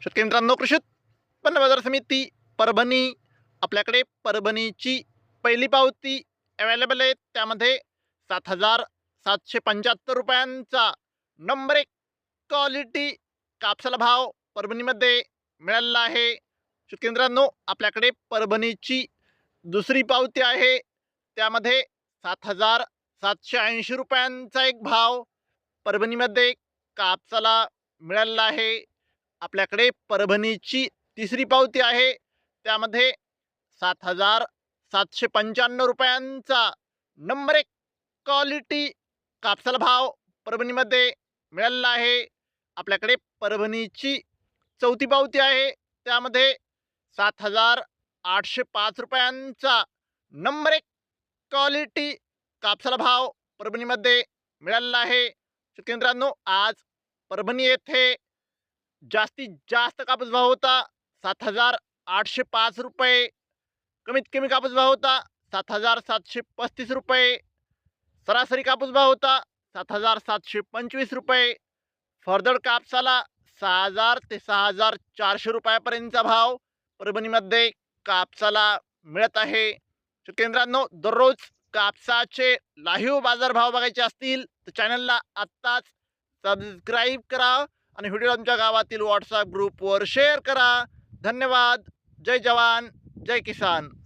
शेतकरी मित्रांनो, कृषी उत्पन्न बाजार समिती परभणी, आपल्याकडे परभणीची पहिली पावती अवेलेबल आहे. त्यामध्ये 7,775 रुपयांचा नंबर एक क्वालिटी कापसाला भाव परभणीमध्ये मिळालेला आहे. शेतकरी मित्रांनो, आपल्याकडे परभणीची दुसरी पावती आहे. त्यामध्ये 7,780 रुपयांचा एक भाव परभणीमध्ये कापसाला मिळालेला आहे. आपल्याकडे परभणीची तिसरी पावती आहे. त्यामध्ये 7,795 रुपयांचा नंबर एक क्वालिटी कापसाला भाव परभणीमध्ये मिळालेला आहे. आपल्याकडे परभणीची चौथी पावती आहे. त्यामध्ये 7,805 रुपयांचा नंबर एक क्वालिटी कापसाला भाव परभणीमध्ये मिळालेला आहे. शेतकरी मित्रांनो, आज परभणी येथे जास्तीत जास्त कापूस भाव होता 7,805 रुपये. कमीत कमी कापूस भाव होता 7,735 रुपये. सरासरी कापूस भाव होता 7,725 रुपये. फरदड कापसाला 6,000 ते 6,400 रुपयापर्यंतचा भाव परभणीमध्ये कापसाला मिळत आहे. शेतकरी मित्रांनो, दररोज कापसाचे लाईव्ह बाजारभाव बघायचे असतील तर चॅनलला आत्ताच सबस्क्राईब करा आणि व्हिडिओ आमच्या गावातील व्हॉट्सअप ग्रुपवर शेअर करा. धन्यवाद. जय जवान, जय किसान.